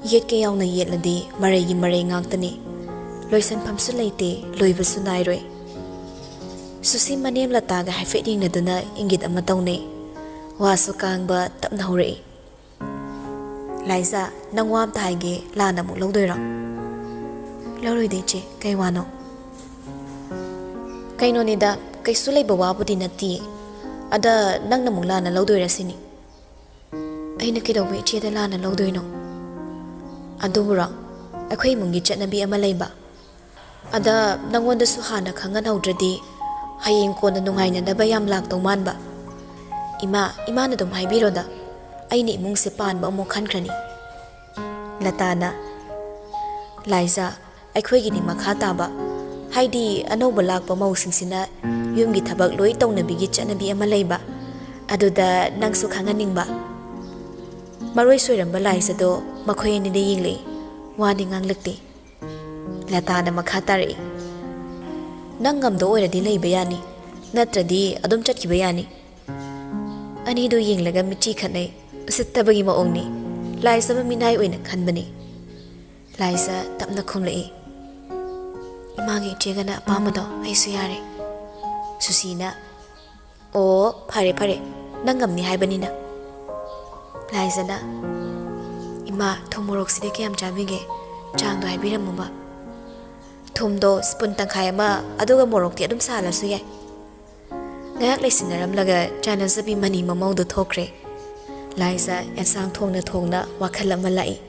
Yet kay yaw na yet ladi maray ngagtani. Loisan pamsu laite loibasu nairoi. Susi manem lataga haifet yung naduna ingit ang mataw na waso kang ba tap na huri. Liza, nang wam tahige lana mo lawdoy ra. Lawdoy day che, kay wano. Kay no nida, kay sulay bawapo din nati. Ada nang namong lana lawdoy ra sini. Ay nakidaw mo ichi da lana lawdoy no. Ado mo ra, ako'y mong gitsa na biya malay ba? Ada nang wanda suhana kangan hawdradi, hayeng ko na nungay na nabayam lagtaw man ba? Ima na dumhay biro da, ay ni mong sipan ba umong kankrani? Latana, Liza, ay ko'y gining maghata ba? Haydi ano balag pa mausing sina, yung gitabag loy taw na bigit siya na biya malay ba? Ado da nang sukhanganing ba? Maroy soyram ba Liza do, makoy ni daying lay, wadi ngang lagti. Latana maghatari. Nanggam do oy na dilay bayani. Natradi adom chat ki bayani. Ani do ying laga michi khanay. Usit tabagi maong ni. Liza ba minay oy na khan bani. Liza tap na khumlai. Imagi chega na pama do ay suyari. Susina. O pare. Nanggam ni hay bani na. Liza na. Ima thumurok sidi kayam jabige. Chang do hay biram mo ba? Thumdo spoon tangkhay ama aduga morok ti adum sala su yai. Ngayak leisinaram laga jana zabi mani mamau do thokre. Liza ensang thongna wakhala malai.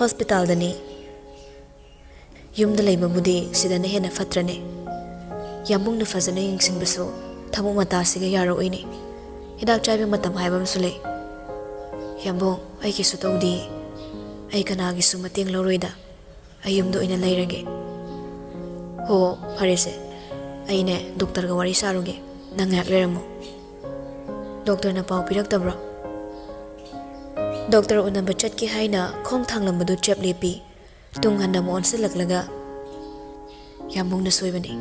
Hospital dani. Yum da leiba budi sida na hena fatrane. Yamung na fazana yingsing baso thamu mata siga yaro ini. Hidak chaibi matam haibam sule. Yambong, ay kisu tau di. Ay kanagi sumating loroida. Ay yumdo ina layrage. Ho, parese. Ay ne, doktor ga wari saruge. Nangayak lera mo. Doktor na pao pirak tabra. Doktor unang bachat ki hay na kong thang lambado chep lepi. Tung handa mo on silaglaga. Yambong na soy bani.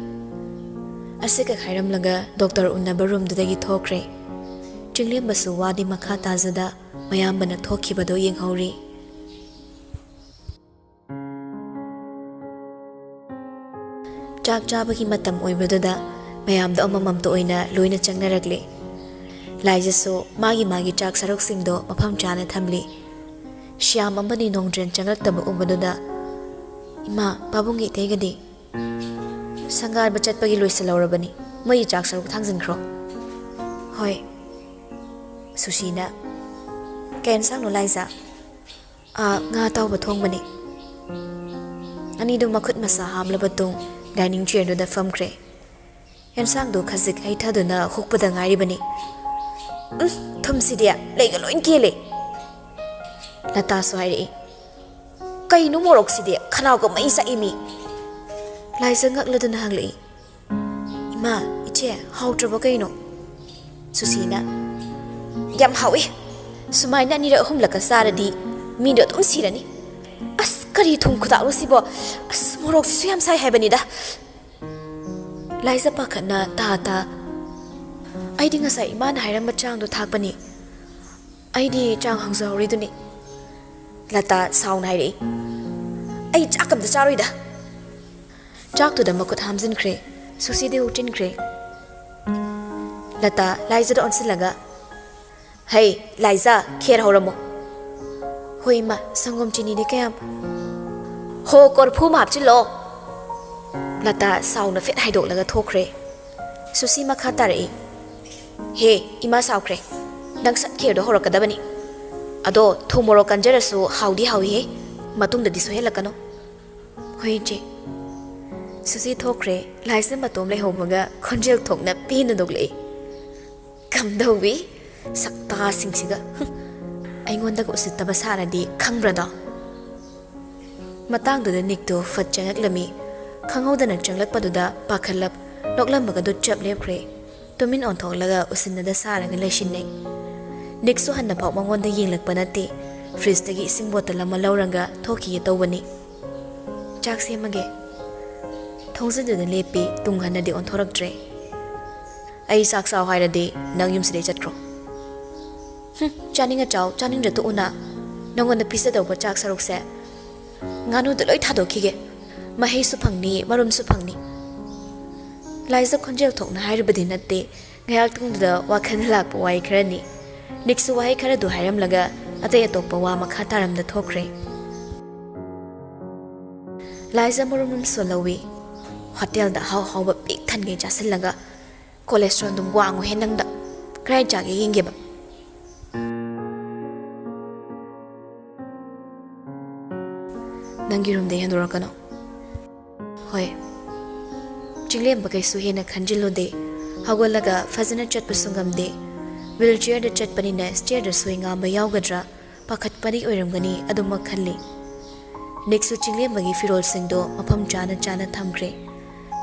Asik ak hayram laga, doktor unang barum dudagi thokre. Chinglim basu wadi makata zada. Mayamba na thokibado yeng hauri. Chak chabagi matam oibadada mayamda amamamto oina loina changnaragli. Liza so magi chak sarok singdo mapam chana thamli. Shyam ambani nongdren changaktaba ubadada. Ima pabungi tegadi. Sangar bachat pagi loisalawrabani. Mai chak sarok thangjinkro. Hoi. Susina. Ken sang no Liza. Nga tau bathong bani. Ani do makut masa hamla batung dining chair do da famkre. Yan sang do khazik ai tha do na hukpada ngari bani. Thum sidia lega loin kele. Lata so hai kai no morok sidia khanaw ko mai sa imi. Liza ngak la na hangli. Ima iche how trouble kai no. Susina. Yam hawi. Sumay na nira hum laka saradi mido tum sirani. As kari thum khuda sibo as morok suyam sai hebani da. Liza pakana ta. Aidi ngasai iman hairam bachang do thakpani. Aidi chang hangzauri duni. Lata sound hairi. Ai chakam da charoi da. Chak to da makut hamzin kre. Susi de utin kre. Lata Liza do onsilaga. Hey, Liza, kher horamo. Hoi ma, sangom chini di kayam. Ho kor phu map chilo. Lata saw na fit haidok laga thokre. Susi ma khatari. Hey, ima sawkre. Nang sat kher do horakadabani. Ado thumoro kanjarasu haudi he. Matung da diso helakano. Hoi je. Susi thokre, Liza matom le homaga khonjel thokna pina dogle. Kam dawi. Sakta singsiga. Aingonda ko usitaba saradi khangrada. Matang do da nikto fat changak lami. Khangauda na changlak paduda pakhalap loklam baga do chap lepre. Tumin on thong laga usinna da saraga leishinne. Nikso hanna pau mangonda yinglak panati. Fridge tagi ising bottle ama lauranga thoki tawani. Chak semage. Thongsin do da lepi tung hanna di on thorak tre. Ai sak saw hairadi nang yum side chatro. Chaninga chow, chaning to una. No one the piece of the Jack Sarok said. Nganu the Loitado Kige. Mahe Supangni, Marum Supangni. Liza conjel talk na Hyribadin at day. Galtung the Wakanlak Waikrani. Nixu Waikara do Hiram Laga, a day at Opawa Makataram the Tokre. Liza Murum Solowi. Hotel the how a big tangi Jasilaga. Cholesterol dum Wang Henang da. Cry Jaggy in Gibba. Nangirum de Handoragano. Hoy. Chilliam Bagay Suhina Kanjilo de. Hawalaga, Fazana Chat Pusungam de. Wheelchair the Chat Panina, steer the swing on by Yaugadra, Pakat Padi Uramgani, Aduma Kanli. Next to Chilliam Bagi Firol Singdo, Mapam Jana Jana Tamkre.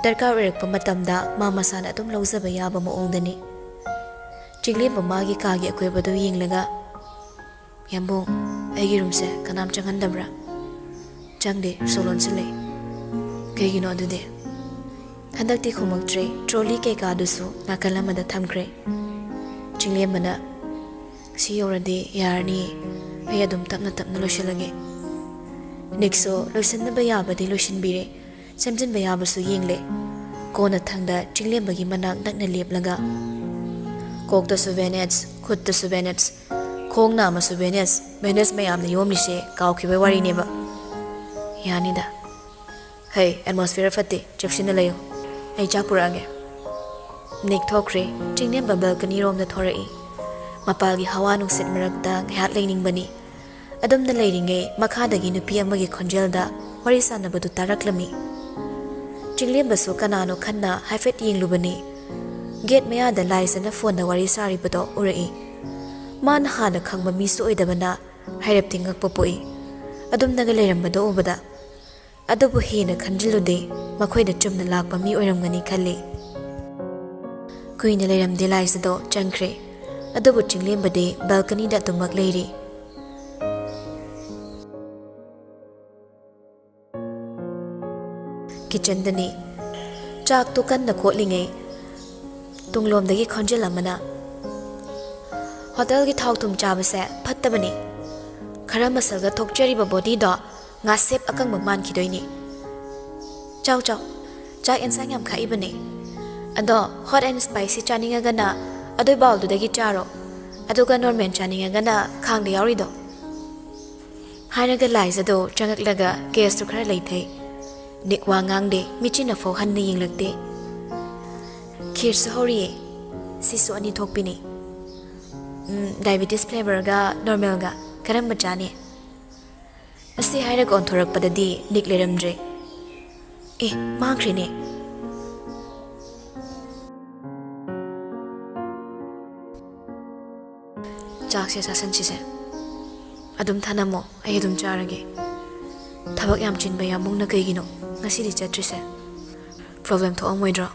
Darka Eric Pamatamda, Mama San Atum Loza Bayaba Moondani. Chilliam Magi Kagi Equibado Yinglaga. Yambo, Agirumse, Kanam Changandabra. Changde, Solon Sile. Kagino do de. Handakti Kumaktre, Trolley Kagadusu, Nakalama the Tamkre. Chilliamana. See already, Yarni, Ayadum Tapna Tapnoloshalage. Nixo, Lucian the Bayaba de Lucian Bire, Samson Bayabasu Yingle. Kona Tanga, Chilliam Bagimana, Dagna Lieblaga. Kok the souvenirs, Kut the souvenirs. Kong Nama souvenirs, Menes Mayam the Yomishe, Kauki Wari neighbor. Yanida. Hey, atmosphere fati, Jacksonale. Hey, Japurage. Nick Tokre, Chingam Balcony room the Torai. Mapagi Hawanu sit Maragda, hat laning bunny. Adam the lady gay, Makadagi no Piamagi congelda, Warisana Batu Taraklami. Chinglim Basu Kanano Kana, Hifet Ying Lubani. Get me other lies and a phone the Warisari Bado Uri. Man had a Kangba Misu Idabana, Hirepting a Popoi. Adam Nagaleram Bado Obada. Adobu Hina Kanjilo de, Makoy the Chum the Lak Bami Uramgani Kali. Queen Elaram delights the door, Chankre. Adobu Chinglimba de, balcony that to Mak lady. Kitchen the knee. Jack took on the courtling. Tunglom the congelamana. Hotel get out to Javasa, Patabani. Karamasalga took Jerry body dog. Nga sep akang magman kidoini. Chow chow. Jack and sangam kaibani. Ado hot and spicy chaning agana. Adoy ball to the guitarro. Adoga Norman chaning agana kang the orido. Hinaga lies ado jangak laga guest to cry late. Nick wangang de michina for honey ying lagde. Kirs hori. Siso ani tokpini. Diabetes flavor ga normal ga. Karambachani. Asi haira gon thorak padadi nikleramdre. Mangkrine. Jakse sasan chise. Adum thanamo ai adum charage. Thabak yam chin bayam mung na kaigino. Ngasi di chatrise. Problem tho amoidro.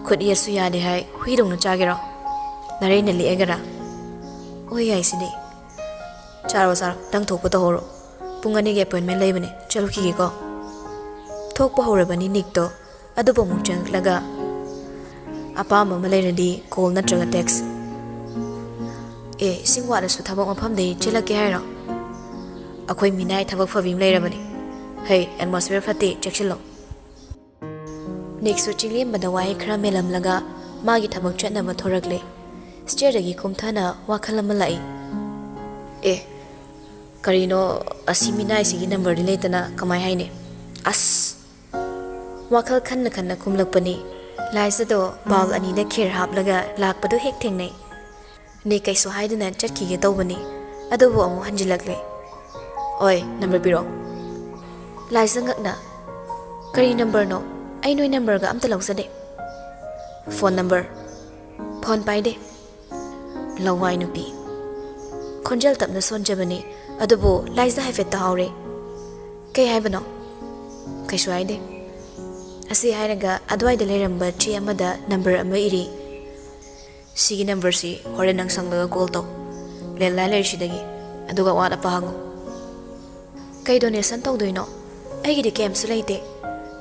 Khut yesu ya de hai hui dong na chagero. Nare na li egara. Oi ai sidi. Charo sar dang thok pa horo. Pungani ge appointment laibane chalo ki ko thok pa horabani nikto adubo mu chang laga apa ma malairadi call na traga text singwa da su thabak mafam de chela ke hairo akhoi minai thabak favim lairabani hey atmosphere fati chekchilo next chinglim badawai khra melam laga magi thabak chatna ma thorakle stair gi kumthana wakhalam lai Karino asimina sigi number delete na kamai haine as wakal khanna khanna kumlakpani laisa do bal ani da kher haplaga lakpadu hek thengnai ne kaiso haiduna chatki ge tawbani adubu amu hanjilakle oi number biro laisa ngakna kari number no ai noi number ga amta lausade phone number phone pai de lawai nupi khonjal tapna sonjabani Adubo, lies the Hafet Tauri. Kay Habano. Kashwide. Asi Hiraga, Adwai the Leramba, Chiamada, number a mairi. Sigi number C, or a Nangsang Golto. Lelala Shidagi, Aduga Wada Pahango. Kay Donia Santo Duino. I get a cam solate.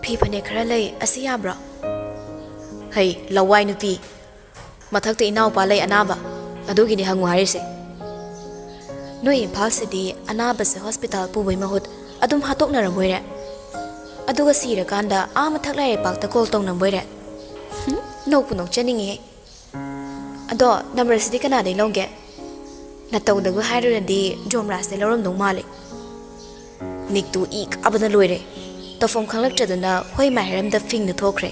Pipane Karale, Asiabra. Hey, Lawai Nupi. Matakti now Pale Anava. ꯑꯗꯨꯒꯤꯅꯤ ꯍꯪꯉꯨ ꯍꯥꯏꯔꯤꯁꯦ ꯅꯣꯏ ꯏꯝꯐꯥꯜꯁꯤꯗꯤ ꯑꯅꯥꯕꯁꯦ hospital ꯄꯨꯕꯩ ꯃꯍꯨꯠ ꯑꯗꯨꯝ ꯍꯥꯠꯇꯣꯛꯅꯔꯝꯕꯣꯏꯔꯦ ꯑꯗꯨꯒ ꯁꯤꯔꯀꯥꯟꯗ ꯃꯊꯛ ꯂꯥꯏꯔꯩꯄꯥꯛꯇ call ꯇꯧꯅꯕꯣꯏꯔꯦ ꯅꯣꯛꯄꯨ ꯅꯣꯛꯆꯅꯤꯡꯉꯦ ꯑꯗꯣ ꯅꯝꯕꯔꯁꯤꯗꯤ ꯀꯅꯥꯗꯩ ꯂꯧꯒꯦ ꯅꯇꯧꯗꯒ ꯍꯥꯏꯔꯨꯔꯗꯤ ꯖꯣꯝꯔꯥꯖꯇꯩ ꯂꯧꯔꯝꯗꯧ ꯃꯥꯜꯂꯦ ꯅꯤꯛꯇꯨ ꯏ ꯀꯥꯕꯅ ꯂꯣꯏꯔꯦ ꯇꯧꯐꯝ ꯈꯪꯂꯛꯇ꯭ꯔꯗꯅ ꯍꯣꯏ ꯃꯥꯏꯍꯦꯔꯝꯗ ꯐꯤꯡꯅ ꯊꯣꯛꯈ꯭ꯔꯦ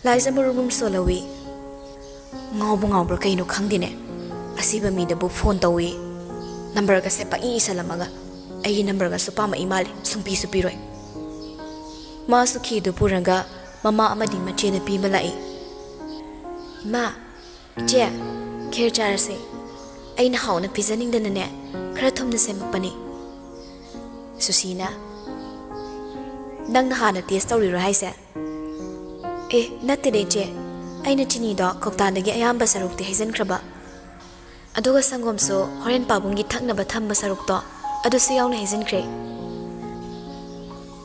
ꯂꯥꯏꯖ ꯃꯔꯨꯝ ꯁꯣꯜꯍꯧꯋꯤ ꯉꯥꯎꯕ ꯉꯥꯎꯕ꯭ꯔꯥ ꯀꯩꯅꯣ ꯈꯪꯗꯦꯅꯦ ꯑꯁꯤꯕ ꯃꯤꯗꯕꯨ ꯐꯣꯟ ꯇꯧꯏ ꯅꯝꯕꯔꯒꯁꯦ ꯄꯪꯏ ꯏꯁꯜꯂꯝꯃꯒ ꯑꯩꯒꯤ ꯅꯝꯕꯔꯒꯁꯨ ꯄꯥꯝꯃꯛꯏ ꯃꯥꯜꯂꯦ ꯁꯨꯡꯄꯤꯁꯨ ꯄꯤꯔꯣꯏ ꯃꯥꯁꯨ ꯈꯤꯗꯨ ꯄꯨꯔꯒ ꯃꯃꯥ ꯑꯃꯗꯤ ꯃꯆꯦꯅ ꯄꯤꯕ ꯂꯥꯛꯏ ꯏꯃꯥ ꯏꯆꯦ ꯈꯦꯔ ꯆꯥꯔꯁꯦ ꯑꯩꯅ ꯍꯥꯎꯅ ꯄꯤꯖꯅꯤꯡꯗꯅꯅꯦ ꯈꯔ ꯊꯨꯝꯅ ꯁꯦꯝꯃꯛꯄꯅꯤ ꯁꯨꯁꯤꯅ ꯅꯪꯅ ꯍꯥꯟꯅ ꯇꯦꯁ ꯇꯧꯔꯤꯔꯣ ꯍꯥꯏꯁꯦ ꯑꯦ ꯅꯠꯇꯦꯅꯦ ꯏꯆꯦ ꯑꯩꯅ ꯆꯤꯅꯤꯗꯣ ꯀꯧꯇꯥꯗꯒꯤ ꯑꯌꯥꯝꯕ ꯁꯔꯨꯛꯇꯤ ꯍꯩꯖꯤꯟꯈ꯭ꯔꯕ ꯑꯗꯨꯒ ꯁꯪꯒꯣꯝꯁꯨ ꯍꯣꯔꯦꯟ ꯄꯥꯕꯨꯡꯒꯤ ꯊꯛꯅꯕ ꯊꯝꯕ ꯁꯔꯨꯛꯇꯣ ꯑꯗꯨꯁꯨ ꯌꯥꯎꯅ ꯍꯩꯖꯤꯟꯈ꯭ꯔꯦ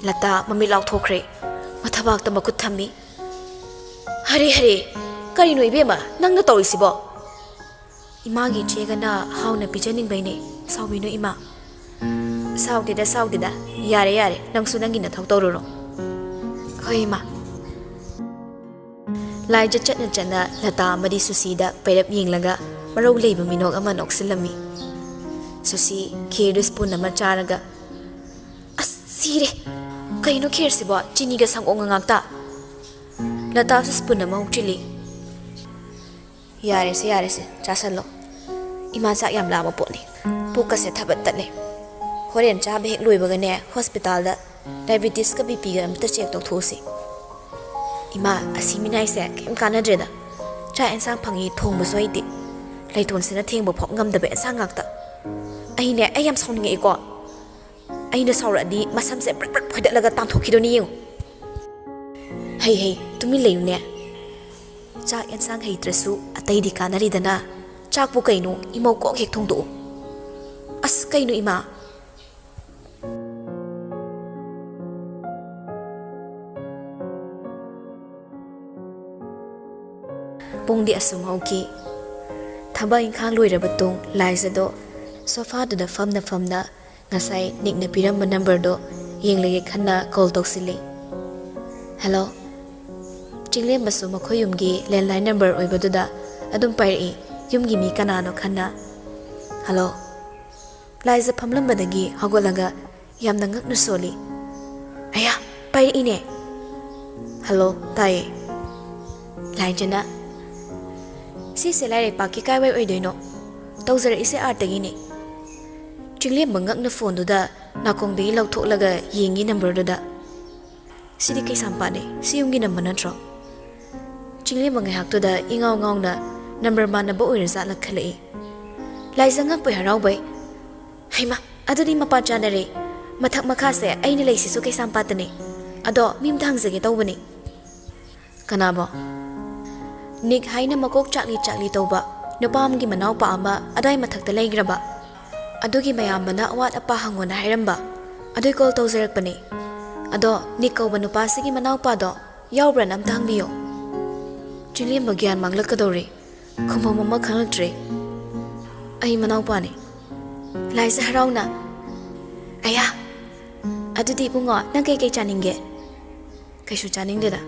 ꯂꯇꯥ ꯃꯃꯤꯠ ꯂꯥꯎꯊꯣꯛꯈ꯭ꯔꯦ ꯃꯊꯕꯥꯛꯇ ꯃꯈꯨꯠ ꯊꯝꯃꯤ ꯍꯔꯦ ꯍꯔꯦ ꯀꯔꯤꯅꯣ ꯏꯕꯦꯝꯃ ꯅꯪꯅ ꯇꯧꯔꯤꯁꯤꯕꯣ 이마기 제가나 하우나 비자닝바이네 사우비노 이마 사우디다 야래 낭수 낭기나 턱도로로 허이마 라이자 ꯆꯠꯅ ꯂꯇꯥ ꯑꯃꯗꯤ ꯁꯨꯁꯤꯗ ꯄꯩꯔꯞ ꯌꯦꯡꯂꯒ ꯃꯔꯧ ꯂꯩꯕ ꯃꯤꯅꯣꯛ ꯑꯃ ꯅꯣꯛꯁꯤꯜꯂꯝꯃꯤ ꯁꯨꯁꯤ ꯈꯦꯔꯗꯨ ꯁ꯭ꯄꯨꯟ ꯑꯃ ꯆꯥꯔꯒ ꯑꯁ ꯁꯤꯔꯦ ꯀꯩꯅꯣ ꯈꯦꯔꯁꯤꯕꯣ ꯆꯤꯅꯤꯒ ꯁꯪꯒꯣꯝꯒ ꯉꯥꯛꯇ ꯂꯇꯥꯁꯨ ꯁ꯭ꯄꯨꯟ ꯑꯃ ꯍꯨꯛꯆꯤꯜꯂꯤ ꯌꯥꯔꯦꯁꯦ ꯆꯥꯁꯜꯂꯣ 이마 ꯆꯥꯛ ꯌꯥꯝ ꯂꯥꯝꯕ ꯄꯣꯠꯅꯤ ꯄꯨꯛꯀꯁꯦ ꯊꯕꯠ ꯇꯠꯂꯦ ꯍꯣꯔꯦꯟ ꯆꯥꯕ ꯍꯦꯛ ꯂꯣꯏꯕꯒꯅꯦ ꯍꯣꯁꯄꯤꯇꯥꯜꯗ ꯗꯥꯏꯕꯦꯇꯤꯁꯀ ꯕꯤꯄꯤꯒ ꯑꯝꯇ ꯆꯦꯛ ꯇꯧꯊꯣꯛꯎꯁꯤ 이마 ꯑꯁꯤ ꯃꯤꯅꯥꯏꯁꯦ ꯀꯩꯝ ꯀꯥꯟꯅꯗ꯭ꯔꯦꯗ ꯆꯥꯛ ꯑꯦꯟꯁꯥꯡ ꯐꯪꯉꯤ ꯊꯣꯡꯕꯁꯨ ꯍꯩꯇꯦ ꯂꯩꯇꯣꯟꯁꯤꯅ ꯊꯦꯡꯕ ꯐꯥꯎ ꯉꯝꯗꯕ ꯑꯦꯟꯁꯥꯡ ꯉꯥꯛꯇ ꯑꯩ ꯌꯥꯝ ꯁꯥꯎꯅꯤꯡꯉꯛꯑꯦꯀꯣ ꯑꯩꯅ ꯁꯥꯎꯔꯛꯑꯗꯤ ꯃꯁꯝꯁꯦ ꯕ꯭ꯔꯛ ꯕ꯭ꯔꯛ ꯐꯣꯏꯗꯠꯂꯒ ꯇꯥꯟꯊꯣꯛꯈꯤꯗꯣꯏꯅꯤ ꯌꯦꯡꯉꯨ ꯍꯩ ꯇꯨꯃꯤꯟ ꯂꯩꯌꯨꯅꯦ ꯆꯥꯛ ꯑꯦꯟꯁꯥꯡ ꯍꯩꯇ꯭ꯔꯁꯨ ꯑꯇꯩꯗꯤ ꯀꯥꯟꯅꯔꯤꯗꯅ ꯆꯥꯛꯄꯨ ꯀꯩꯅꯣ ꯏꯃꯧ ꯀꯣꯛ ꯍꯦꯛ ꯊꯣꯡꯗꯣꯛꯎ ꯑꯁ ꯀꯩꯅꯣ 이마 ꯄꯨꯡꯗꯤ ꯑꯁꯨꯝ ꯍꯧꯈꯤ ꯊꯕꯛ ꯏꯪꯈꯥꯡ ꯂꯣꯏꯔꯕ ꯇꯨꯡ ꯂꯥꯏꯖꯗꯣ ꯁꯣꯐꯥꯗꯨꯗ ꯐꯝꯅ ꯉꯁꯥꯏ ꯅꯤꯛꯅ ꯄꯤꯔꯝꯕ ꯅꯝꯕꯔꯗꯣ ꯌꯦꯡꯂꯒꯦ ꯈꯟꯅ ꯀꯣꯜ ꯇꯧꯁꯤꯜꯂꯤ ꯍꯦꯜꯂꯣ ꯆꯤꯡꯂꯦꯝꯕꯁꯨ ꯃꯈꯣꯏ ꯌꯨꯝꯒꯤ ꯂꯦꯟꯂꯥꯏꯟ ꯅꯝꯕꯔ ꯑꯣꯏꯕꯗꯨꯗ ꯑꯗꯨꯝ ꯄꯥꯏꯔꯛꯏ ꯌꯨꯝꯒꯤ ꯃꯤ ꯀꯅꯥꯅꯣ ꯈꯟꯅ ꯍꯜꯂꯣ ꯂꯥꯏꯖ ꯐꯝꯂꯝꯕꯗꯒꯤ ꯍꯧꯒꯠꯂꯒ ꯌꯥꯝꯅ ꯉꯛꯅ ꯁꯣꯜꯂꯤ ꯑꯌꯥ ꯄꯥꯏꯔꯛꯏꯅꯦ ꯍꯜꯂꯣ ꯇꯥꯏꯌꯦ ꯂꯥꯏꯖꯅ ꯁꯤꯁꯦ ꯂꯥꯏꯔꯩꯄꯥꯛꯀꯤ ꯀꯥꯏꯋꯥꯏ ꯑꯣꯏꯗꯣꯏꯅꯣ ꯇꯧꯖꯔꯛꯏꯁꯦ ꯑꯥꯔꯠꯇꯒꯤꯅꯤ ꯆꯤꯡꯂꯦꯝꯕ ꯉꯛꯅ ꯐꯣꯟꯗꯨꯗ ꯅꯥꯀꯣꯡꯗꯒꯤ ꯂꯧꯊꯣꯛꯂꯒ ꯌꯦꯡꯉꯤ ꯅꯝꯕꯔꯗꯨꯗ ꯁꯤꯗꯤ ꯀꯩꯁꯥꯝꯄꯥꯠꯅꯦ ꯁꯤ ꯌꯨꯝꯒꯤ ꯅꯝꯕꯔ ꯅꯠꯇ꯭ꯔꯣ ꯆꯤꯡꯂꯦꯝꯕ ꯉꯥꯏꯍꯥꯛꯇꯨꯗ ꯏꯉꯥꯎ ꯉꯥꯎꯅ ꯅꯝꯕꯔ ꯃꯥꯟꯅꯕ ꯑꯣꯏꯔꯖꯥꯠꯂ ꯈꯜꯂꯛꯏ ꯂꯥꯏꯖ ꯉꯛꯄꯩ ꯍꯔꯥꯎꯕꯩ ꯍꯩꯃꯥ ꯑꯗꯨꯗꯤ ꯃꯄꯥ ꯆꯥꯅꯔꯦ ꯃꯊꯛ ꯃꯈꯥꯁꯦ ꯑꯩꯅ ꯂꯩꯁꯤꯁꯨ ꯀꯩꯁꯥꯝꯄꯥꯠꯇꯅꯦ ꯑꯗꯣ ꯃꯤ ꯑꯝꯇ ꯍꯪꯖꯒꯦ ꯇꯧꯕꯅꯤ ꯀꯅꯥꯕꯣ ꯅꯤꯛ ꯍꯥꯏꯅ ꯃꯀꯣꯛ ꯆꯥꯛꯂꯤ ꯇꯧꯕ ꯅꯨꯄꯥ ꯑꯃꯒꯤ ꯃꯅꯥꯎꯄꯥ ꯑꯃ ꯑꯗꯥꯏ ꯃꯊꯛꯇ ꯂꯩꯈ꯭ꯔꯕ ꯑꯗꯨꯒꯤ ꯃꯌꯥꯝꯕꯅ ꯑꯋꯥꯠ ꯑꯄꯥ ꯍꯪꯉꯣꯅ ꯍꯥꯏꯔꯝꯕ ꯑꯗꯨꯏ ꯀꯣꯜ ꯇꯧꯖꯔꯛꯄꯅꯦ ꯑꯗꯣ ꯅꯤꯛ ꯀꯧꯕ ꯅꯨꯄꯥꯁꯤꯒꯤ ꯃꯅꯥꯎꯄꯥꯗꯣ ꯌꯥꯎꯕ꯭ꯔꯅ ꯑꯝꯇ ꯍꯪꯕꯤꯌꯣ ꯆꯤꯡꯂꯦꯝꯕ ꯒ꯭ꯌꯥꯟ ꯃꯥꯡꯂꯛꯀꯗꯧꯔꯦ ꯈꯨꯝꯐꯝ ꯑꯃ ꯈꯪꯂꯛꯇ꯭ꯔꯦ ꯑꯩ ꯃꯅꯥꯎꯄꯥꯅꯤ ꯂꯥꯏꯖ ꯍꯔꯥꯎꯅ ꯑꯌꯥ ꯑꯗꯨꯗꯤ ꯏꯕꯨꯡꯉꯣ ꯅꯪ ꯀꯩ ꯆꯥꯅꯤꯡꯒꯦ ꯀꯩꯁꯨ ꯆꯥꯅꯤꯡꯗꯦꯗ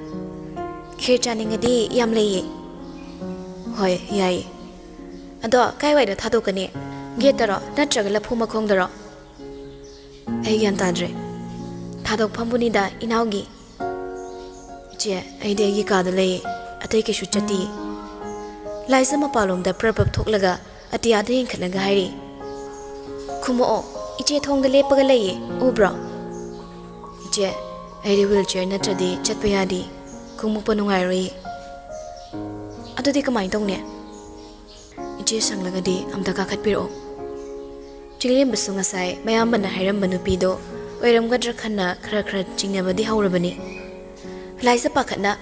ꯈꯦꯔ ꯆꯥꯅꯤꯡꯉꯗꯤ ꯌꯥꯝ ꯂꯩꯌꯦ ꯍꯣꯏ ꯌꯥꯏꯌꯦ ꯑꯗꯣ ꯀꯥꯏꯋꯥꯏꯗ ꯊꯥꯗꯣꯛꯀꯅꯤ ꯒꯦꯠꯇꯔꯣ ꯅꯠꯇ꯭ꯔꯒ ꯂꯐꯨ ꯃꯈꯣꯡꯗꯔꯣ ꯑꯩ ꯒ꯭ꯌꯥꯟ ꯇꯥꯗ꯭ꯔꯦ ꯊꯥꯗꯣꯛꯐꯝꯕꯨꯅꯤꯗ ꯏꯅꯥꯎꯒꯤ ꯏꯆꯦ ꯑꯩꯗꯤ ꯑꯩꯒꯤ ꯀꯥꯗ ꯂꯩꯌꯦ ꯑꯇꯩ ꯀꯩꯁꯨ ꯆꯠꯇꯤꯌꯦ ꯂꯥꯏꯖ ꯃꯄꯥꯟꯂꯣꯝꯗ ꯄ꯭ꯔꯞ ꯊꯣꯛꯂꯒ ꯑꯇꯤꯌꯥꯗ ꯌꯦꯡꯈꯠꯂꯒ ꯍꯥꯏꯔꯤ ꯈꯨꯝꯃꯛꯑꯣ ꯏꯆꯦ ꯊꯣꯡꯗ ꯂꯦꯞꯄꯒ ꯂꯩꯌꯦ ꯎꯕ꯭ꯔꯣ ꯏꯆꯦ ꯑꯩꯗꯤ ꯋꯤꯜ ꯆꯤꯌꯔ ꯅꯠꯇ꯭ꯔꯗꯤ ꯆꯠꯄ ꯌꯥꯗꯦ ꯀꯨꯝꯃꯛꯄ ꯅꯨꯡꯉꯥꯏꯔꯣꯏꯌꯦ ꯑꯗꯨꯗꯤ ꯀꯃꯥꯏꯅ ꯇꯧꯅꯤ ꯏꯆꯦ ꯁꯪꯂꯒꯗꯤ ꯑꯝꯇ ꯀꯥꯈꯠꯄꯤꯔꯛꯑꯣ ꯆꯤꯡꯂꯦꯝꯕꯁꯨ ꯉꯁꯥꯏ ꯃꯌꯥꯝꯕꯅ ꯍꯥꯏꯔꯝꯕ ꯅꯨꯄꯤꯗꯣ ꯑꯣꯏꯔꯝꯒꯗ꯭ꯔꯥ ꯈꯟꯅ ꯈꯔ ꯆꯤꯡꯅꯕꯗꯤ ꯍꯧꯔꯕꯅꯤ ꯂꯥꯏꯖ ꯄꯥꯈꯠꯅ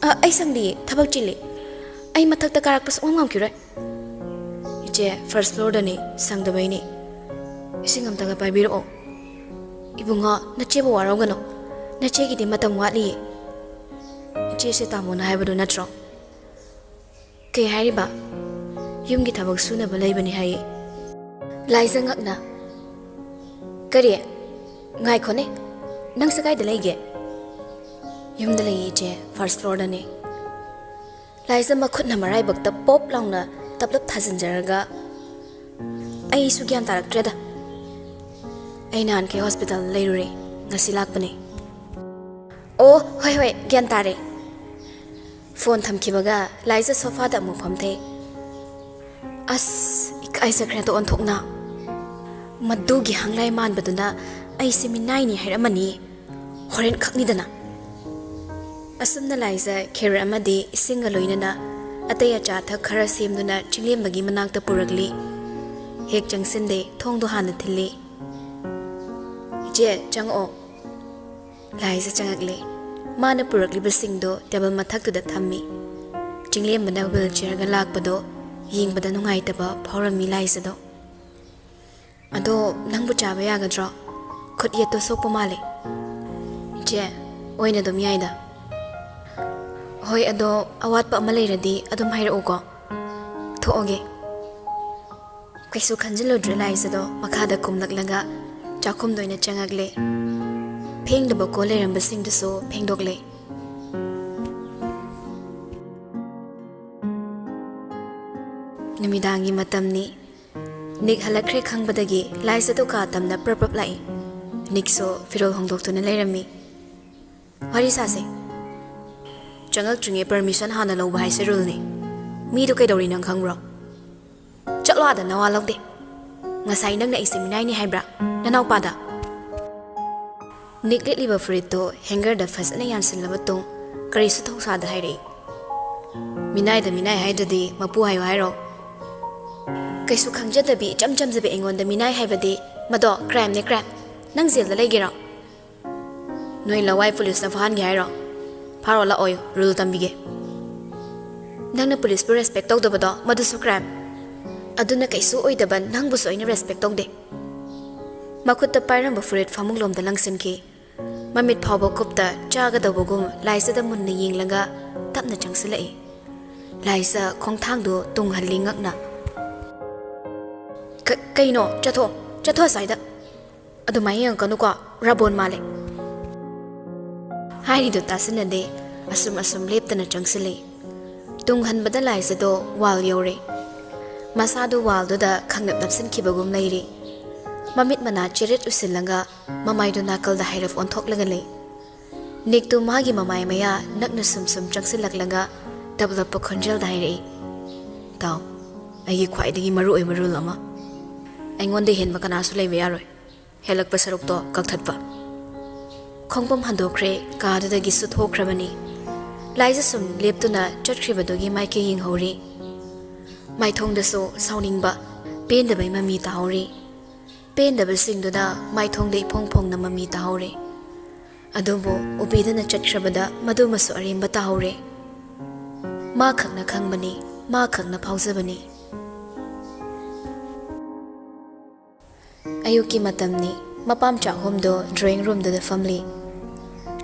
ꯑꯩ ꯁꯪꯗꯤꯌꯦ ꯊꯕꯛ ꯆꯤꯜꯂꯤ ꯑꯩ ꯃꯊꯛꯇ ꯀꯥꯔꯛꯄ ꯁꯨꯡꯉꯝ ꯉꯝꯈꯤꯔꯣꯏ ꯏꯆꯦ ꯐꯥꯔꯁ ꯐ꯭ꯂꯣꯔꯗꯅꯤ ꯁꯪꯗꯕꯩꯅꯤ ꯏꯁꯤꯡ ꯑꯝꯇꯒ ꯄꯥꯏꯕꯤꯔꯛꯑꯣ ꯏꯕꯨꯡꯉꯣ ꯅꯆꯦꯕꯨ ꯋꯥꯔꯧꯒꯅꯨ ꯅꯆꯦꯒꯤꯗꯤ ꯃꯇꯝ ꯋꯥꯠꯂꯤꯌꯦ ꯏꯆꯦꯁꯦ ꯇꯥꯃꯣꯅ ꯍꯥꯏꯕꯗꯣ ꯅꯠꯇ꯭ꯔꯣ Kay hairiba yumgi thabak sunaba leibani hayi laisa ngakna kari ngai khone nang sakai da leige yumda lei je first floor da ne laisa makhut na marai bakta pop launa taplap thasinjaraga ai su gyan tarak treda ai nan ke hospital leirure ngasi lakpane oh hoi hoi gyan tare phone thamkibaga laisa sofa da mu phamthe as ikai sakra to onthokna madugi hanglai man baduna ai seminai ni hairamani horen khakni dana asumna laisa khere amadi isinga loinana ataya cha thak khara semduna chinglembagi manakta puragli hek changsinde thongdo hana thilli je chango laisa changagle mana puragli basingdo table mathaktu da thammi chinglembana wheelchair ga lakpado yingbada nungai taba phorami laisa do ado nangbu chaba yagadro khut yeto sokpa male je oina dum yaida hoi ado awat pa maleradi adum haira uko thoge kaisu khanjilo drelaisa do makada kumlaklaga chakhum doina changagle phengdaba ko leramba singdu so phengdokle numidangi matamni nik halakre khangbadagi laisa do ka tamna prapap lai nik so firol hongdoktuna lerami wari sase changak chunge permission hana lawba haise rule ni mi do kai dori nang khangro chatlo ada nawa lawde ngasai nang na examinai ni haibra nanaw pada nik let liba frito hanger da fasana yansin labatong kari su thok sa da haire minai da minai haidadi mapu hayo hairo kaisu khangjadabi chamcham zabe engon da minai haibadi mado crime ne crime nang zel da legero noi lawai police na fahan gi hairo pharo la oy rule tambige nang na police bu respect tok da madu su crime aduna kaisu oi da ban nang bu so ina respect tok de makut ta pairam ba furet famung lom da langsin ki mamit phawba kupta chaga da bogum laisa da mun ni yinglaga tapna changsilai laisa khongthang do tung halingak na kaino chatho saida adumai yang kanu ko rabon male hairi do tasinade asum leptana changsile tung hanbada laisa do wal yore masadu wal do da khangnap napsin kibagum leiri mamit mana cheret usilanga mamai do nakal da hairaf onthok laga le nik tu magi mamai maya nakna sum changsilaklaga develop khonjel da hairi taw ai khwai dagi maru oi maru lama aingonde henba kana su lei yaroi helak pasaruk to kakthatpa khongpam handokre ka da gi su thokhrabani laisa sum leptuna chatkhribadogi maike ying hori mai thong da so sauningba pen da bai mami ta hori pen da basing da mai thong dei phong na mami ta hori adobo ubidana chatkrabada madu masu arimba ta hori ma khakna khangbani ma khakna phaujabani ayuki matamni mapam cha homdo drawing room da family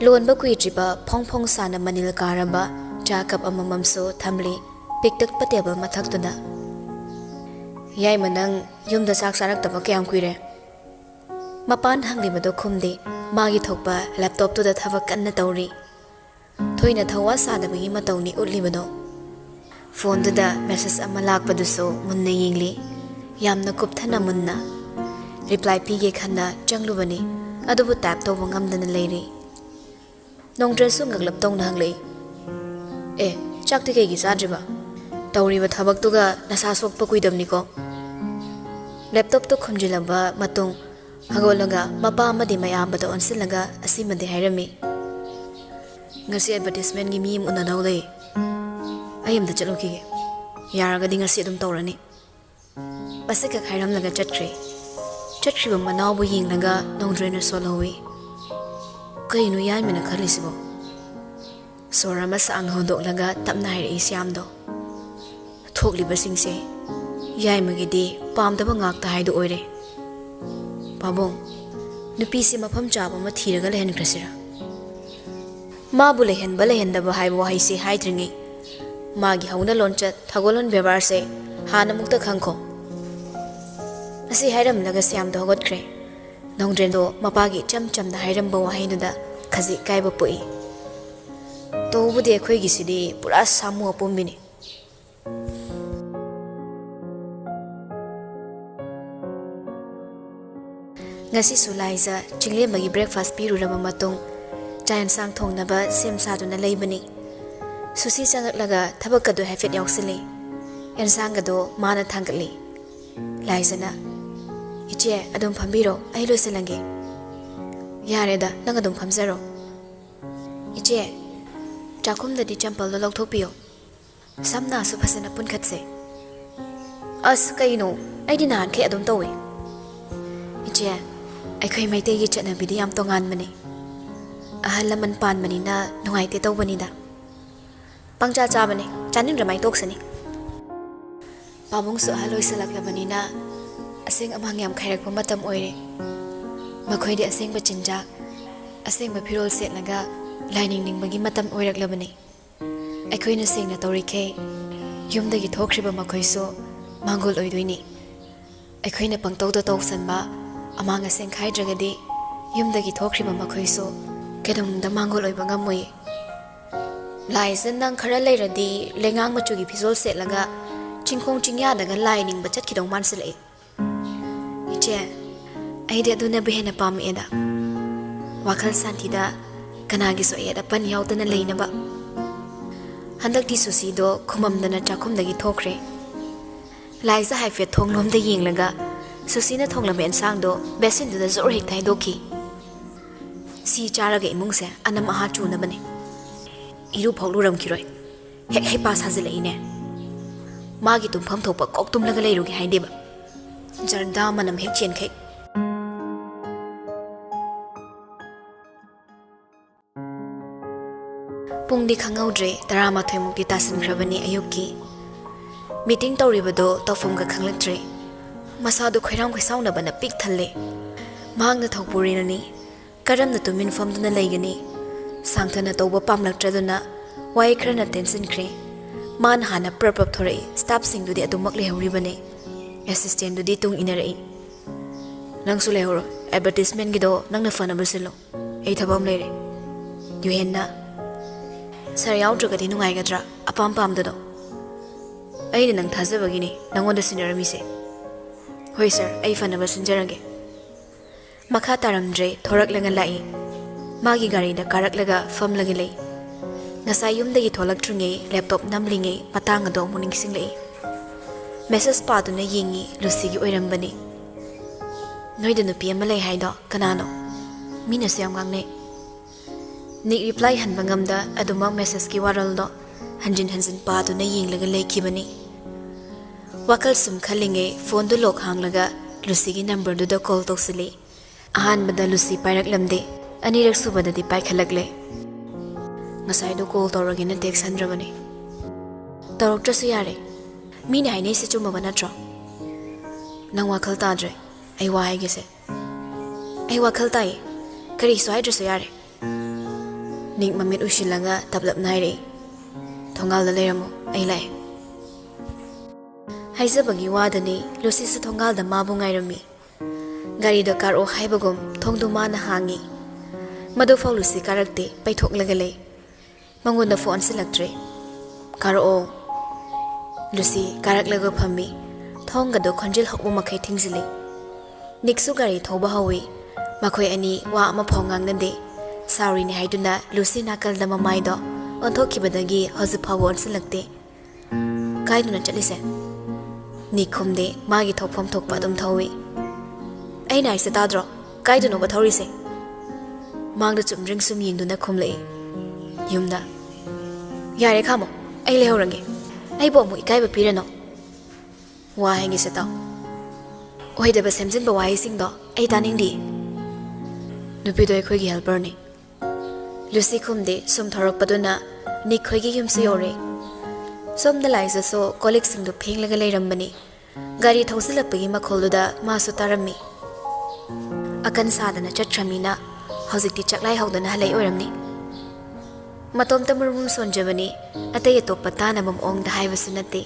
lon ba kui triba phong sana manil karaba cha kap amamam so thamli piktak patebal mathak tuna yai manang yumda sak sarak taba kyam kuire mapan hangli bado khumde magi thokpa laptop tu da thawak kanna tawri thoina thawa sada bagi matawni utli bado phone da message ama lakpa du so munna yingli yamna kupthana munna reply pige khanna changlubani adubu tap to bangam dana leiri nongdresu ngaglap tong nang lei chakti ke gi sadriba tawri ba thabak tuga nasa sok pa kuidamni ko laptop to khumjilaba matung hagolaga mapa amadi mayam ba to onsilaga asimade hairami ngasi advertisement gi mi unna dawle ayam da chalo ki yaraga dinga si dum tawrani pasika khairam laga chatkhriba manaw bu yinglaga nongdrena solowi kainu yan mena khalisibo sorama sang hodok laga tapna hair isyamdo thokli basingse yai magidi pamdaba ngakta haidu oire pabong nupi si mafam chaba ma thiraga lehen krasira ma bu lehen ba lehen da ba haibo haisi haidringi Magi hauna lonchat thagolon bebar se hana mukta khangko. Asi hairam laga siam do got kre. Nongdrendo mapagi cham cham da hairam bawa hainuda khazi kaiba pui. To budi ekhoi gi sidi pura samu apumbini. Ngasi sulaiza chingle magi breakfast piru rama matung chayan sang thong na ba sem sa du na leibani. Susi changak laga thabak kadu hafet yaksili. En sang gado mana thangkali. Laizana iche adum phambiro ai loisalange. Yare da nang adum phamzaro. Iche chakum da di champal lo lokthopio. Samna su phasana pun khatse. As kaino ai di nan khe adum towe. Iche ai khoi mai te gi chana bidi yam tongan mani. Ahal laman pan mani na nungai te taw bani da. Pangcha cha bani chaning ramai toksani. Pamung su ahaloi salak labani na asing amang yam khairak pa matam oire. Makhoi di asing ba chinjak asing ba phirol set laga lining ning bagi matam oirak labani. Ai khoi na sing na tori khe yum da gi thokriba makhoi so mangol oidoini. Ai khoi na pangtau da toksan ba amang asing khai dragadi yum da gi thokriba makhoi so kedong da mangol oiba ngamoi. Lai san nang khara leiradi lengang machu gi phizol set laga chingkhong chingya daga lining ba chat kidong man sele. Iche ai de aduna behena pam eda. Wakhal santi da kanagi so eda pan yaw dana leina ba. Handak di susi do khumam dana chakhum dagi thokre. Lai za haifet thonglom da yeng laga susi na thonglam en sang do besin da zor hek thai doki. Si charaga imung se anam aha chu na bane. Iru phoglu ram kiroi. Hek hai pas hazile ine. Magi tum pham thok pa kok tum laga leiru gi haide ba. Jarda manam hek chen khai. Pung di khangaudre tarama thoimuk di tasin khrabani ayuki. Meeting tawribado tawfum ga khanglaktre. Masadu khoiram khoisaw na bana pik thalle. Mahang na thokpurinani karam na tumin famduna leigani. Sangthana tawba pamlaktraduna wai khrana tension khre. Man hana prapap thorai staff sing dudi adumak lehoribane. Assistant dudi tung inarai. Nang su lehoro advertisement gido nang na fana basilo. Ei thabam leire. Yuhenna Sir yaudragadi nungai gadra apam pam dado. Ai nang thajabagini nangonda sinarami se. Hoi sir ai fana basinjarage. Makha taramdre thorak langa lai. Magi gari da karak laga fam lagi lei. Ngasai yumdagi tholak trunge laptop namlinge matang ado muning singlei. Message pa na yingi Lucy gi oirambani. Noi da nupi ama lei haido kanano. Mina siam gangne. Nik reply han bangamda aduma message ki waral do hanjin hanjin pa na ying laga leikibani. Wakal sum khalinge phone du lok hang laga Lucy gi number du da call toksili. Ahan bada Lucy pairak lamde. Anirak subada di pai khalagle. Ngasai do call tawragi na text handrabani. Tawrak trasu yare. Mina haine se chuma banatro. Nang wakhal tadre. Ai wa hai gese. Ai wakhal tai. Kari so hai trasu yare. Ning mamit ushilanga tablap naire. Thongal da leiramo ai lai. Haizabagi wadani Lucy sa thongal da mabu ngairami. Gari da kar o haibagum thongdu mana hangi. Madu fau Lucy karakte paithok lagale. Mangunda phone silaktre. Kar o Lucy karak laga phammi. Thonga do khonjil hokbu makhai thingzili. Niksu gari thoba hawi. Makhoi ani wa ama phongang nande. Sorry ni haiduna Lucy nakal da mamai do. Onthokibadagi hozu phawon silakte. Kaiduna chalise. Nikhumde magi thokpham thokpa dum thawi. Ai nai se tadro. Kaiduna ba thori se. Mang da chumring sum yingduna khumlei. Yumda. Yare khamo. Ai lehorange. Ai bo mu ikai ba pirano. Wa hangi se taw. Oi da ba semjin ba wai sing do. Ai taning di. Nupi do khoi gi helper ni. Lucy khumde sum thorak paduna ni khoi gi yum su yore. Som da lai so colleague sing do pheng laga leirambani. Gari thausilapagi makholda ma su tarami. Akan sadana chatramina hojikti chaklai haudana halai oiramni. Matom tamarum sonjabani, atay atop patana mamong dahay vasunati.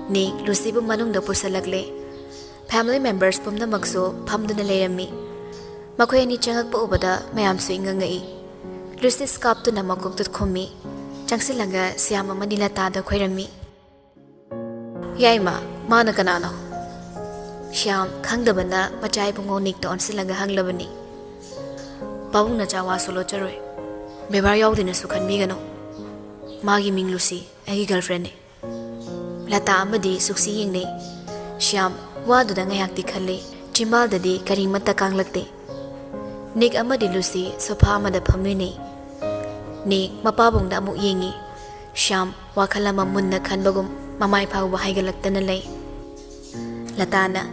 Ni Lucy bu manung da pusalagle. Family members pum na magso pam do na layami. Makoy ni changak pa ubada mayam su ingangai. Lucy skap to na makok tut komi. Changsilaga siyama Manila tada khoirami. Yaima, mana kanano. Siyam khangdabana machay bungonik to onsilaga hanglabani. Pabung na chawa solo charoy. Bebar yaw din na sukan migano. Magi ming Lucy, ay girlfriend ni. Lata amadi suksi ying ni. Siyam, wado da ngayak di khali. Chimal dadi karing mata kang lagte. Nik amadi Lucy sopa amada pamli ni. Nik mapabong da amuk yingi. Siyam, wakalama munna kan bagum mamay pao bahay galagta na lay. Lata na.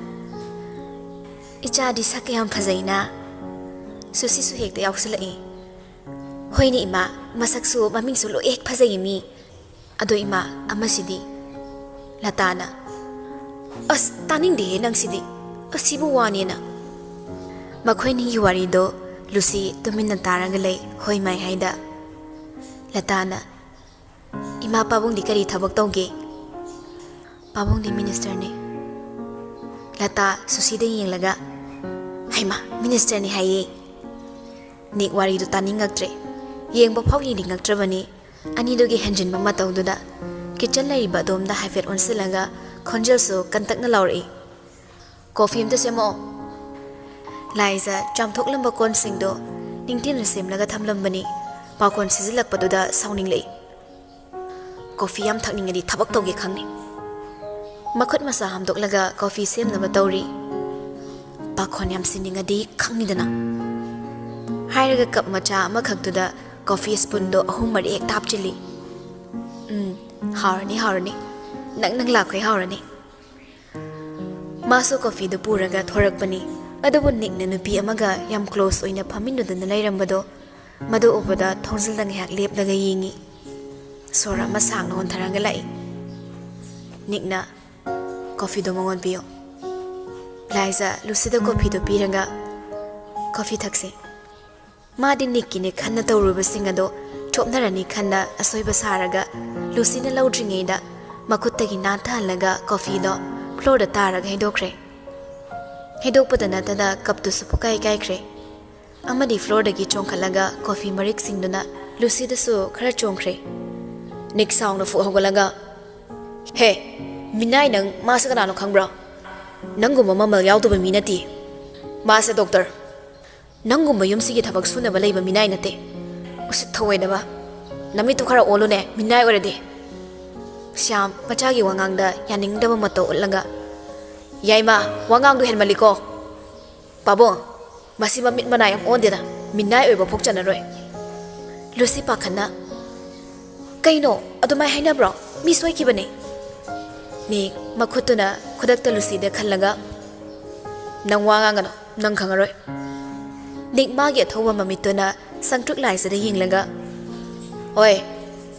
Icha di sakayang pazay na. Susi suhik da yaw sila eh. Hoy ni ima, masaksu maming sulo ek pazay mi. Ado ima, amasidi. Latana. As taning di nang sidi. As sibu wani na. Makoy ni yuwari do, Lucy tumin ng tarangalay, hoy may hayda. Latana. Ima pabong di kari tabag tawgi. Pabong di minister ni. Lata, susida yung laga. Hay ma, minister ni haye. Nik wari do taning ngagtre. Yang bapaw yung ngagtre ba ni, anido gi henjin mamataw do da. Kitchen lay ba dom da hafet on silaga, konjel so kantak na lauri. Coffee im to semo. Liza, jam thok lamba kon sing do, ningtin na sim laga tham lambani, pa kon sizilak pa do da sauning lay. Coffee yam thak ningadi tabak tawgi khang ni. Makot masa hamdok laga coffee sim na matawri. Pa kon yam siningadi khang ni dana. Hai raga kap macha makhak do da coffee spoon do ahum mari ek tap chili. Harani. Nang lakay harani. Maso coffee do puraga thorak bani. Adabu nik na nupi amaga yam close oina pamino do na layrambado. Mado ubada thongsil dang hak lep laga yingi. Sora masang noon taranga lai. Nik na coffee do mongon piyo. Liza Lucy do coffee do piranga. Coffee taksi. Ma din Nikki ne khanna tawruba singado. Chopnarani khanda asoiba saraga Lucy na laudringeda makuttagi nathalaga coffee do floor da taraga hedokre hedokpadana tada cup tu supukai kaikre amadi floor dagi chongkhalaga coffee marik singduna Lucy da su khara chongkre nik sound fu hogalaga he minai nang masa kana no khangbra nanguma mamal yawtuba minati masa doctor nanguma yumsigi thabak suna ba leiba minai nate usit thawai daba nami tu khara olu ne minai oredi Syam machagi wangang da yaning daba mato ulaga yaima wangang du hen maliko pabo masi mamit manai am onde da minai oiba phokchana roi Lucy pakhana kaino adumai haina bro mi soi ki bane ni makhutuna khudakta Lucy de khallaga nang wangang no nang khangaroi nik magi thowa mamituna sangtruk lai sa da yinglaga oi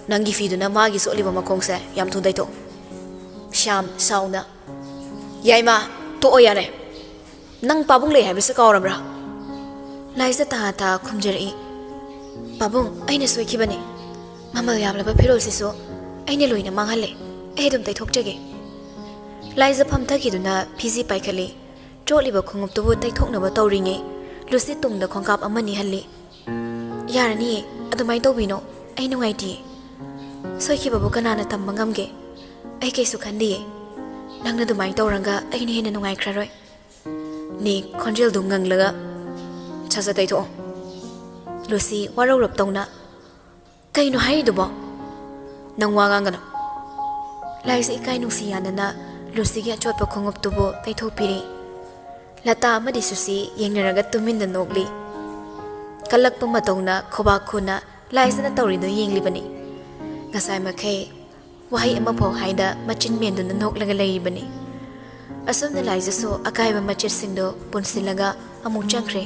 nangi fi duna magi so liba makong se yam thundai to Syam sauna yaima to oyare nang pabung le habi sa kawrabra lai sa ta khumjari pabung aina soi ki bane mamal yabla ba phirol siso aina loina manghale edum tai thokjage lai sa phamtha ki duna phizi paikhali choliba khungup tu tai thokna ba tawringe Lucy tungda khongkap amani halli yarani adumai tawbino ai nungai ti soiki babu kanana tamba ngamge ai kaisu khandi nangna dumai tawranga ai ni hena nungai khraroi ni khonjel du nganglaga chaza tai tho Lucy warau rap tawna kaino hai dubo nangwa ngangano lai se kai nusi yanana Lucy ge chotpa khongup tubo tai tho piri lata amadi susi yengnaraga tumin da nokli kalakpa matongna khoba khuna laisana tawrido yenglibani ngasai makhei wahai ama pho haida machin mendu na noklaga leibani asomna laisa so akaiba machir singdo punsilaga amu changkre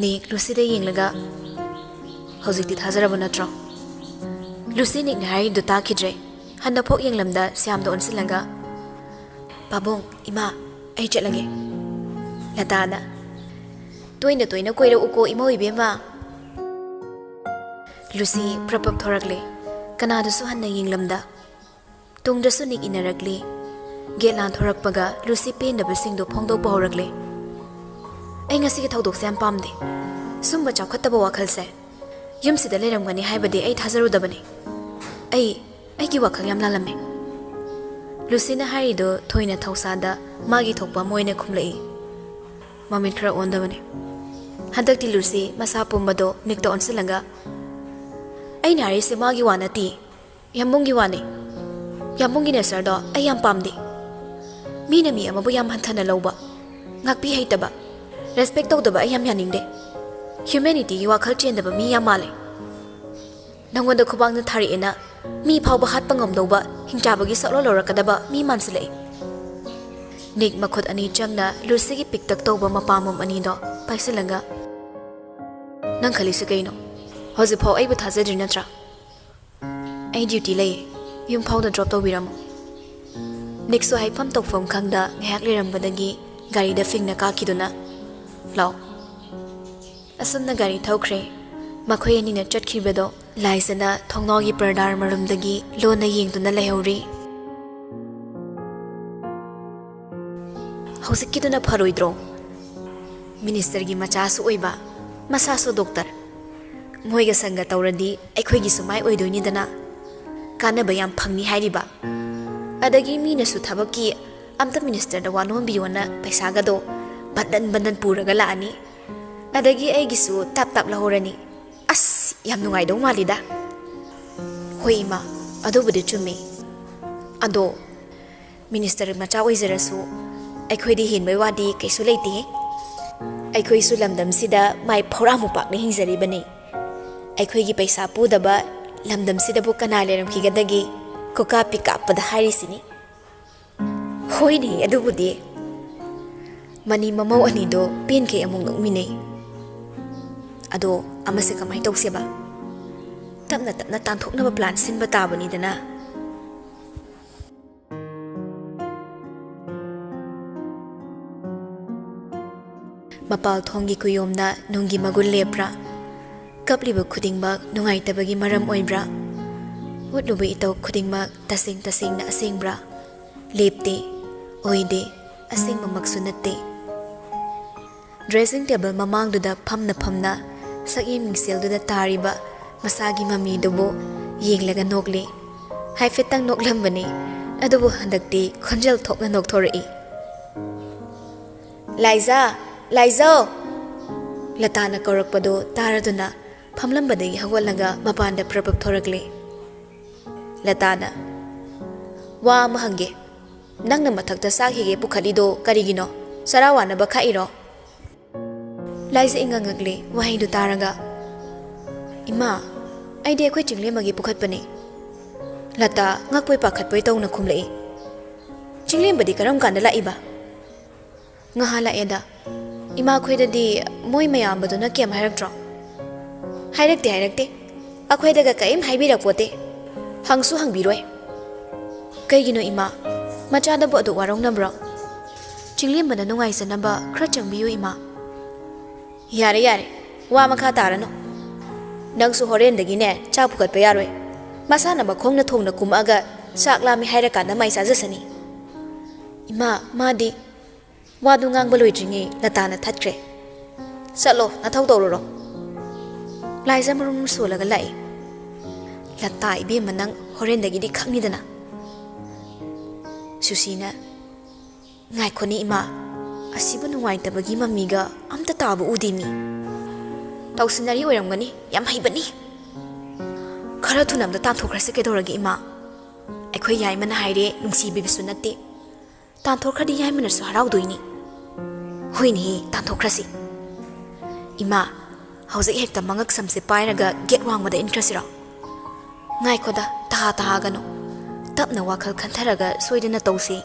ni Lucy da yenglaga hojikti thazaraba natro Lucy nik nai do ta khidre handa phok yenglamda syam do onsilaga babong ima ai chalage latana toina koira uko imo ibema Lucy prapap thorakle kanadasu hanna yinglamda tungdasu nik inarakli gelan thorakpaga Lucy pendabasingdo phongdokpa horakle ai ngasi ki thodok se am pamde sumba chawkhattaba wakhalse yumsida leramgani haibade ai thajarudabani ai ki wakhal yam lalamme Lucy na harido thoina thousada magi thokpa moine khumlei mamit khara ondabani hadakti Lucy masa pumbado nikto onsilanga ai nari se magi wanati yambungi wani yambungi ne sardo ai yam pamde mina mi amabu yam hanthana lawba ngakpi haitaba respect tawdaba ai yam yaningde humanity gi wakhal chendaba mi yam male nangonda khubang na thari ena mi phawba hat pangam dawba hingchabagi solo lorakadaba mi mansilei nik makhot ani changna Lucy gi piktak tawba mapamum ani do paisilanga nang khali se kaino hozi phaw ai bu thajadri natra ai duty lei yum phawda drop tawbiramo nik so haifam tawfam khangda ngahak lerambadagi gari da fingna ka kiduna law asumna gari thawkhre makhoi ani na chatkhibado laisana thongnogi pardar marumdagi lona yengduna lehori hausikiduna pharoidro minister gi machasu oiba masaso doctor moiga sanga tawradi aikhoi gi sumai oidoini dana kanaba yam phangni hairiba adagi mina su thabaki amta minister da wanon biona paisa gado bandan puraga laani adagi aigisu tap lahorani as yam nungai dong malida hoi ma adobudi chumi ado minister macha oizerasu aikhoi di hinbai wadi kaisu leiti aikhoi su lamdam sida mai phora mu pak ne hingjari bani aikhoi gi paisa pudaba lamdam sida bu kana leram kigadagi koka pika pada hari sini hoi ni adubudi mani mamau ani do pin ke amung ngmine ado amase kamai tokseba tapna tanthokna plan sinba tabani dana mapal thongi kuyomna nungi magul lepra kapliba khudingba nungai tabagi maram oibra utnubu itaw khudingma tasing na asingbra lepte oide asing mamaksu natte dressing table mamangduda phamna sakyi mingselduda tariba masagi mami dubo yenglaga nokle haifetang noklambani adubu handakti khonjel thokna nokthori Liza latana korakpado taraduna phamlambadagi hawalaga mapanda prabab thorakle latana wa mahange nangna mathakta sakhige pukhalido karigino sarawana bakhairo Liza ingangagle wahaidu taraga ima aide khoi chinglemagi pukhatpani lata ngakpoi pakhatpoi tawna khumlei chinglembadi karam kanda laiba ngahala eda ima khoidadi moi mayambaduna kem hairaktro hairakte akhoidaga kaim haibirakpote hangsu hangbiroi kaigino ima machada bo adu warong nambro chinglembana nungai sanaba khra changbiyo ima yare wa makha tarano nangsu horendagi ne cha phukatpa yaroi masana makhongna thongna kumaga saklami hairakana mai sajasani ima madi wadu ngang baloi latana thatkre salo na thau tawro Liza marum solaga lai lata ibe manang horendagi di khangni dana susina ngai khoni ima asibu nuwai tabagi mamiga amta tabu udimi tawsinari oiramgani yam haibani khara thunamda tanthokrase kedoragi ima aikhoi yaimana haire nungsibibisu natte tanthokradi yaimana su haraudoini hoini tanthokrasi ima hauzik hekta mangak samse pairaga get wangmada intrasira ngai khoda taha gano tapna wakhal khantharaga soidena tawsi